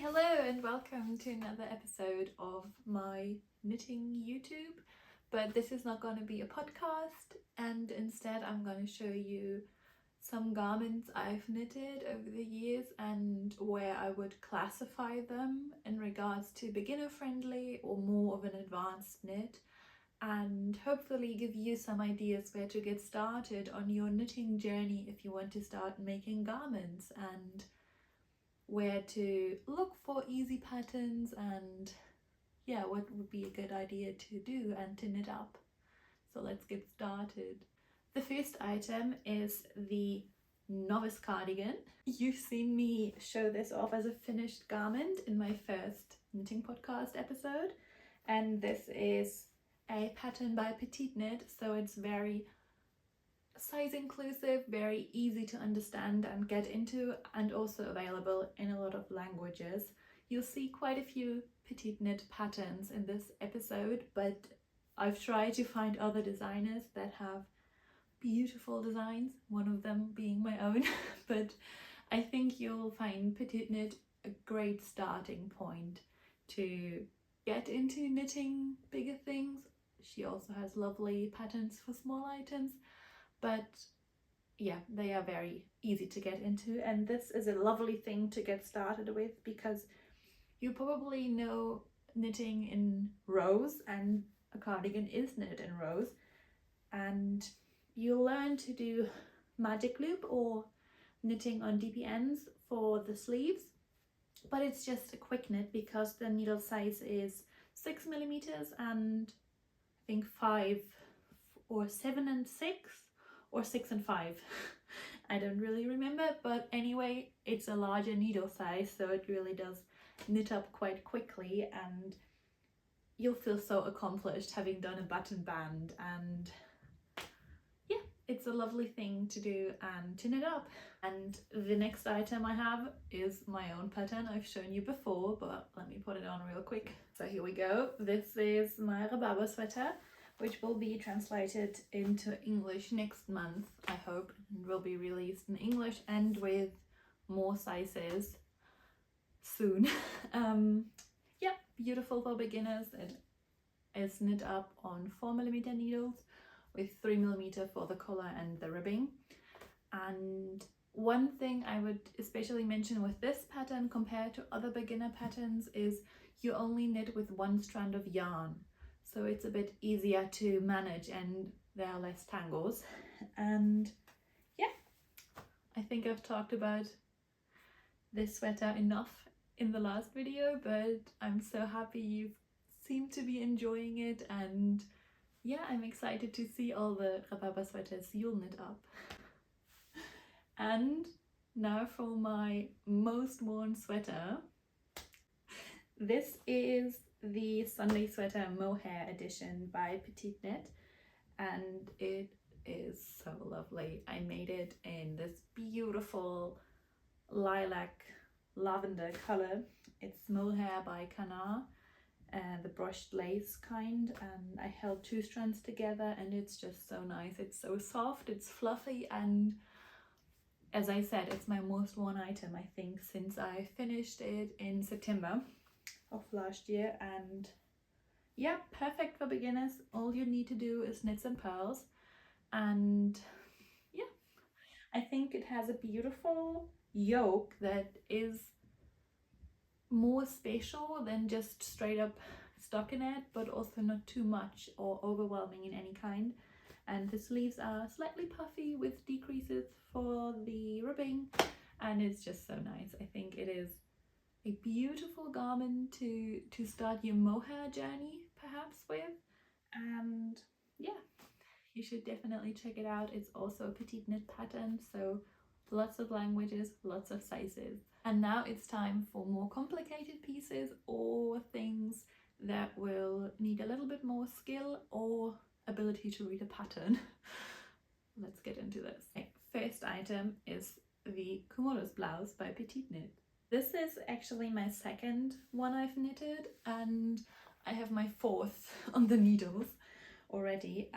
Hello and welcome to another episode of my knitting YouTube, but this is not going to be a podcast, and instead I'm going to show you some garments I've knitted over the years and where I would classify them in regards to beginner friendly or more of an advanced knit, and hopefully give you some ideas where to get started on your knitting journey if you want to start making garments, and where to look for easy patterns, and yeah, what would be a good idea to do and to knit up. So let's get started. The first item is the Novice cardigan. You've seen me show this off as a finished garment in my first knitting podcast episode, and this is a pattern by PetiteKnit, so it's very size inclusive, very easy to understand and get into, and also available in a lot of languages. You'll see quite a few PetiteKnit patterns in this episode, but I've tried to find other designers that have beautiful designs, one of them being my own. But I think you'll find PetiteKnit a great starting point to get into knitting bigger things. She also has lovely patterns for small items, but yeah, they are very easy to get into, and this is a lovely thing to get started with because you probably know knitting in rows, and a cardigan is knitted in rows, and you'll learn to do magic loop or knitting on DPNs for the sleeves, but it's just a quick knit because the needle size is 6mm and I think 5 or 7 and 6 or 6 and 5. I don't really remember, but anyway, it's a larger needle size, so it really does knit up quite quickly, and you'll feel so accomplished having done a button band, and yeah, it's a lovely thing to do and to knit up. And the next item I have is my own pattern. I've shown you before, but let me put it on real quick. So here we go. This is my Rhabarber sweater, which will be translated into English next month, I hope, and will be released in English and with more sizes soon. Yeah, beautiful for beginners. It is knit up on 4mm needles with 3mm for the collar and the ribbing. And one thing I would especially mention with this pattern compared to other beginner patterns is you only knit with one strand of yarn. So it's a bit easier to manage and there are less tangles. And yeah, I think I've talked about this sweater enough in the last video, but I'm so happy you seem to be enjoying it, and yeah, I'm excited to see all the Rhabarber sweaters you'll knit up. And now for my most worn sweater. This is the Sunday Sweater Mohair edition by PetiteKnit, and it is so lovely. I made it in this beautiful lilac lavender color. It's mohair by Canard, the brushed lace kind, and I held 2 strands together, and it's just so nice. It's so soft, it's fluffy, and as I said, it's my most worn item, I think, since I finished it in September of last year. And yeah, perfect for beginners. All you need to do is knit some pearls, and yeah, I think it has a beautiful yoke that is more special than just straight up stockinette, but also not too much or overwhelming in any kind. And the sleeves are slightly puffy with decreases for the ribbing, and it's just so nice. I think it is a beautiful garment to start your mohair journey perhaps with, and yeah, you should definitely check it out. It's also a PetiteKnit pattern, so lots of languages, lots of sizes. And now it's time for more complicated pieces or things that will need a little bit more skill or ability to read a pattern. Let's get into this. Okay, first item is the Cumulus blouse by PetiteKnit. This is actually my second one I've knitted, and I have my 4th on the needles already.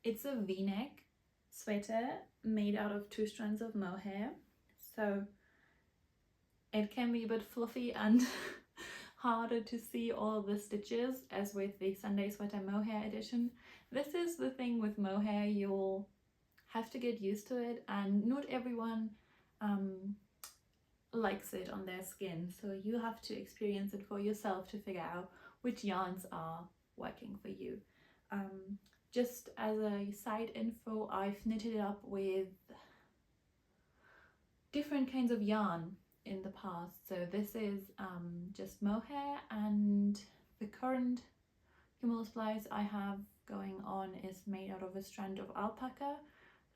It's a V-neck sweater made out of 2 strands of mohair. So it can be a bit fluffy and harder to see all the stitches as with the Sunday Sweater Mohair edition. This is the thing with mohair, you'll have to get used to it, and not everyone likes it on their skin, so you have to experience it for yourself to figure out which yarns are working for you. Just as a side info, I've knitted it up with different kinds of yarn in the past. So this is just mohair, and the current Cumulus blouse I have going on is made out of a strand of alpaca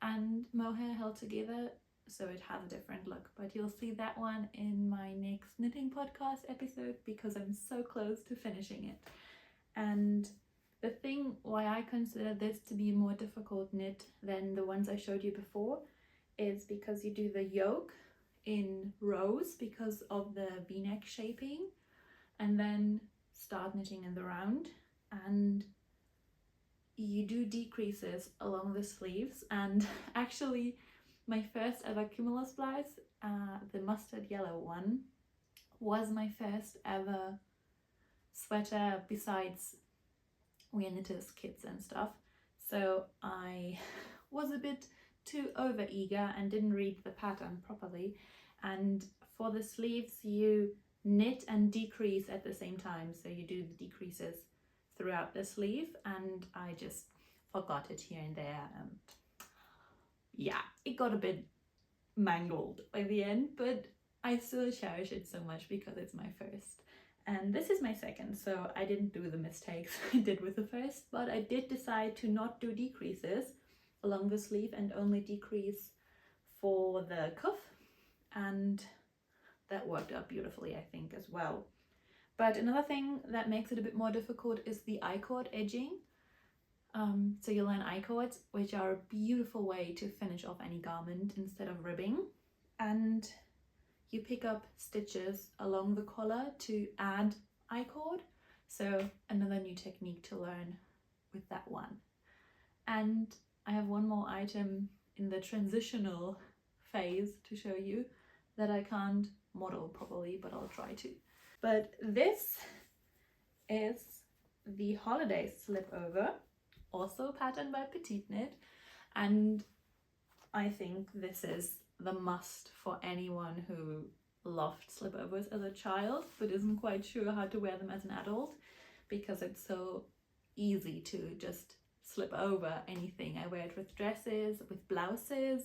and mohair held together, so it has a different look, but you'll see that one in my next knitting podcast episode because I'm so close to finishing it. And the thing why I consider this to be a more difficult knit than the ones I showed you before is because you do the yoke in rows because of the v-neck shaping, and then start knitting in the round, and you do decreases along the sleeves. And actually my first ever Cumulus blouse, the mustard yellow one, was my first ever sweater besides we knitters kits and stuff, so I was a bit too over eager and didn't read the pattern properly. And for the sleeves you knit and decrease at the same time, so you do the decreases throughout the sleeve, and I just forgot it here and there, and yeah, it got a bit mangled by the end, but I still cherish it so much because it's my first. And this is my second, so I didn't do the mistakes I did with the first, but I did decide to not do decreases along the sleeve and only decrease for the cuff, and that worked out beautifully, I think, as well. But another thing that makes it a bit more difficult is the I-cord edging. So you learn I-cords, which are a beautiful way to finish off any garment instead of ribbing, and you pick up stitches along the collar to add I-cord, so another new technique to learn with that one. And I have one more item in the transitional phase to show you that I can't model properly, but I'll try to. But this is the holiday slipover, also patterned by PetiteKnit, and I think this is the must for anyone who loved slipovers as a child but isn't quite sure how to wear them as an adult, because it's so easy to just slip over anything. I wear it with dresses, with blouses,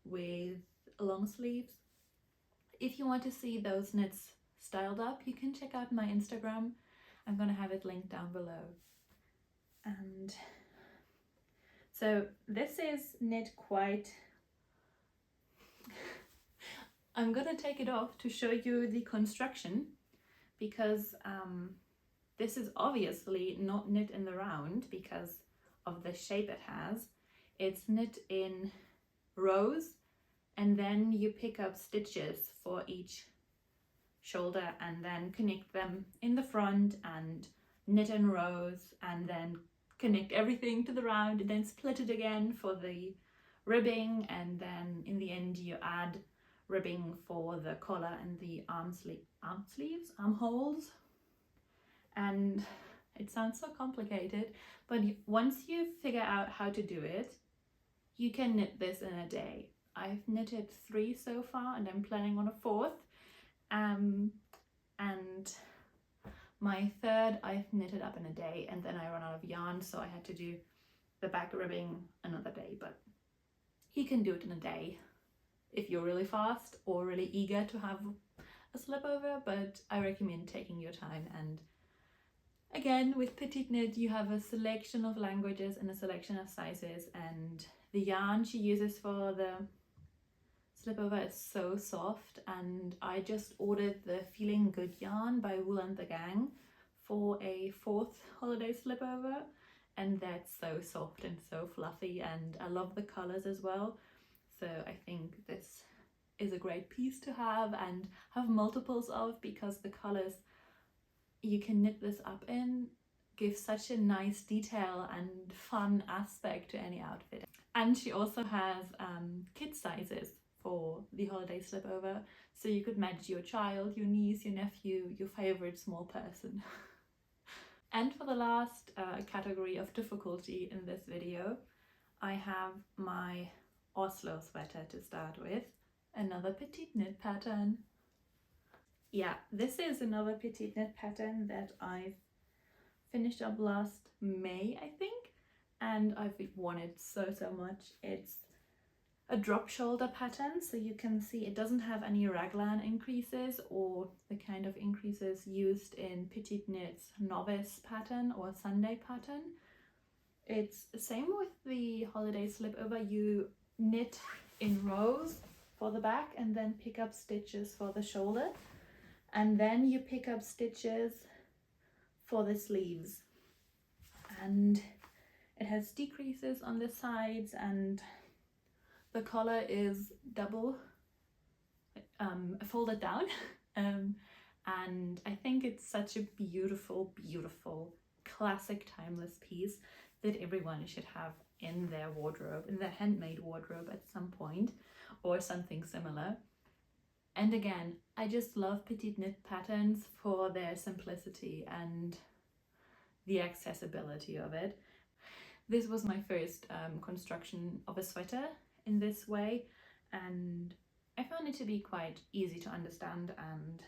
with long sleeves. If you want to see those knits styled up, you can check out my Instagram. I'm gonna have it linked down below. And so this is knit quite I'm gonna take it off to show you the construction, because this is obviously not knit in the round because of the shape it has. It's knit in rows, and then you pick up stitches for each shoulder and then connect them in the front and knit in rows, and then connect everything to the round and then split it again for the ribbing, and then in the end you add ribbing for the collar and the armholes. And it sounds so complicated, but once you figure out how to do it, you can knit this in a day. I've knitted 3 so far, and I'm planning on a 4th, and my 3rd I've knitted up in a day, and then I ran out of yarn, so I had to do the back ribbing another day. But you can do it in a day if you're really fast or really eager to have a slipover, but I recommend taking your time. And again, with PetiteKnit you have a selection of languages and a selection of sizes, and the yarn she uses for the slipover is so soft, and I just ordered the Feeling Good yarn by Wool and the Gang for a 4th holiday slipover, and that's so soft and so fluffy, and I love the colours as well. So I think this is a great piece to have and have multiples of, because the colours you can knit this up in give such a nice detail and fun aspect to any outfit. And she also has kit sizes for the holiday slipover, so you could match your child, your niece, your nephew, your favorite small person. And for the last category of difficulty in this video, I have my Oslo sweater to start with, another PetiteKnit pattern. Yeah, this is another PetiteKnit pattern that I've finished up last May, I think, and I've worn it so much. It's a drop shoulder pattern, so you can see it doesn't have any raglan increases or the kind of increases used in PetiteKnit's Novice pattern or Sunday pattern. It's the same with the holiday slipover. You knit in rows for the back and then pick up stitches for the shoulder, and then you pick up stitches for the sleeves, and it has decreases on the sides, and the collar is double folded down. And I think it's such a beautiful classic timeless piece that everyone should have in their wardrobe, in their handmade wardrobe at some point, or something similar. And again, I just love PetiteKnit patterns for their simplicity and the accessibility of it. This was my first construction of a sweater in this way, and I found it to be quite easy to understand, and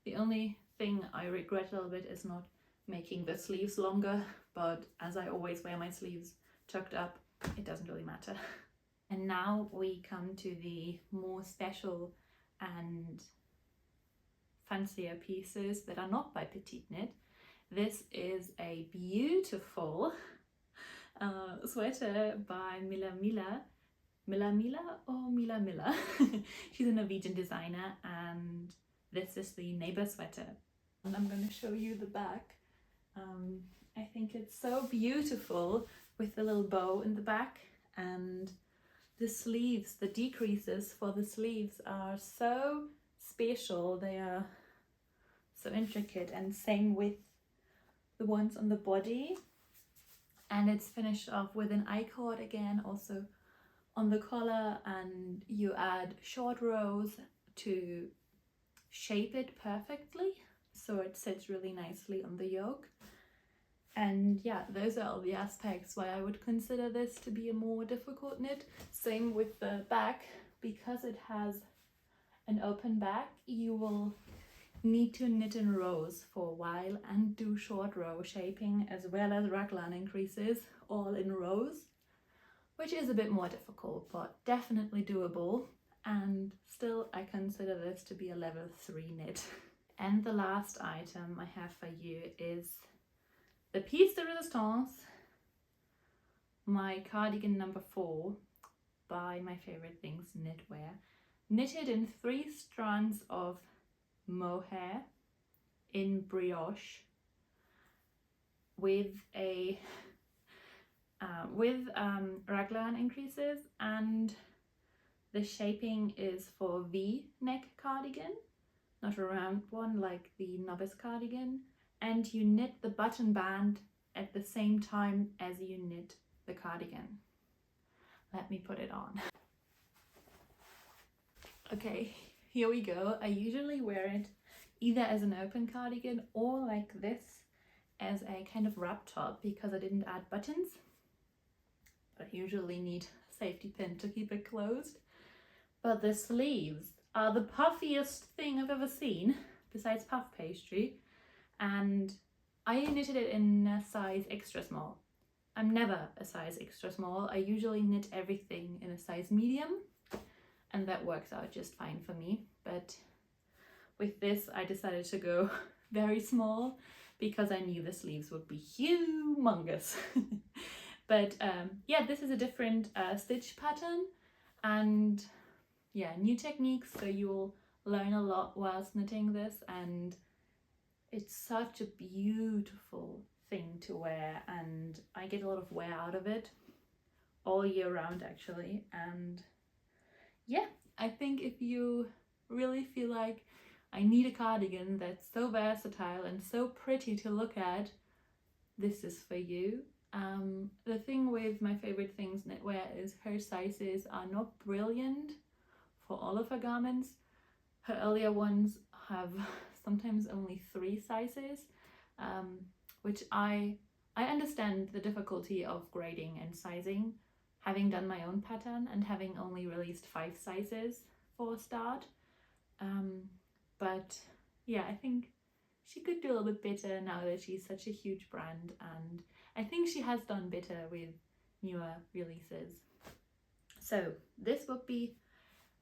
the only thing I regret a little bit is not making the sleeves longer, but as I always wear my sleeves tucked up, it doesn't really matter. And now we come to the more special and fancier pieces that are not by PetiteKnit. This is a beautiful sweater by Milla Mila. Milla Mila or Milla Mila? She's a Norwegian designer, and this is the Neighbour Sweater. And I'm going to show you the back. I think it's so beautiful with the little bow in the back, and the sleeves, the decreases for the sleeves are so special. They are so intricate, and same with the ones on the body. And it's finished off with an I-cord again, also on the collar, and you add short rows to shape it perfectly so it sits really nicely on the yoke. And yeah, those are all the aspects why I would consider this to be a more difficult knit. Same with the back, because it has an open back, you will need to knit in rows for a while and do short row shaping as well as raglan increases all in rows, which is a bit more difficult, but definitely doable. And still, I consider this to be a level 3 knit. And the last item I have for you is the piece de resistance, my cardigan number 4 by My Favorite Things Knitwear, knitted in 3 strands of mohair in brioche with a raglan increases, and the shaping is for V-neck cardigan, not a round one like the Novice cardigan, and you knit the button band at the same time as you knit the cardigan. Let me put it on. Okay, here we go. I usually wear it either as an open cardigan or like this as a kind of wrap top, because I didn't add buttons. I usually need a safety pin to keep it closed. But the sleeves are the puffiest thing I've ever seen, besides puff pastry. And I knitted it in a size extra small. I'm never a size extra small. I usually knit everything in a size medium, and that works out just fine for me. But with this, I decided to go very small because I knew the sleeves would be humongous. But yeah, this is a different stitch pattern, and yeah, new techniques, so you'll learn a lot whilst knitting this, and it's such a beautiful thing to wear, and I get a lot of wear out of it all year round actually. And yeah, I think if you really feel like I need a cardigan that's so versatile and so pretty to look at, this is for you. The thing with My Favorite Things knitwear is her sizes are not brilliant for all of her garments. Her earlier ones have sometimes only 3 sizes, which I understand the difficulty of grading and sizing, having done my own pattern and having only released 5 sizes for a start. But yeah, I think she could do a little bit better now that she's such a huge brand, and I think she has done better with newer releases. So this would be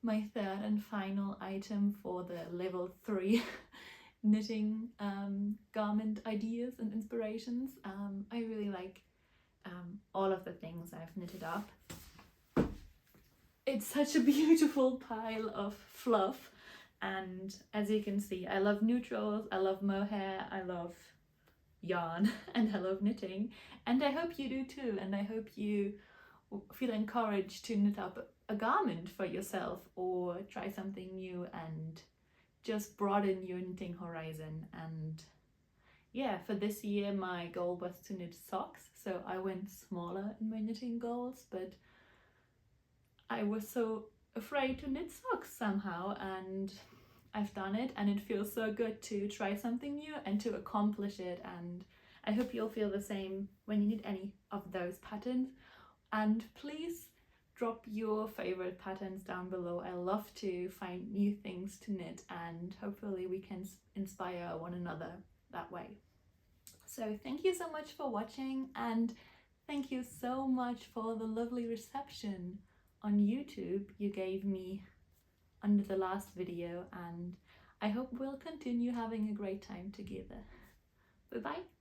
my third and final item for the level 3 knitting garment ideas and inspirations. I really like all of the things I've knitted up. It's such a beautiful pile of fluff, and as you can see, I love neutrals, I love mohair, I love yarn, and I love knitting, and I hope you do too, and I hope you feel encouraged to knit up a garment for yourself or try something new and just broaden your knitting horizon. And yeah, for this year my goal was to knit socks, so I went smaller in my knitting goals, but I was so afraid to knit socks somehow, and I've done it, and it feels so good to try something new and to accomplish it. And I hope you'll feel the same when you knit any of those patterns. And please drop your favorite patterns down below. I love to find new things to knit, and hopefully we can inspire one another that way. So thank you so much for watching, and thank you so much for the lovely reception on YouTube you gave me under the last video, and I hope we'll continue having a great time together. Bye bye.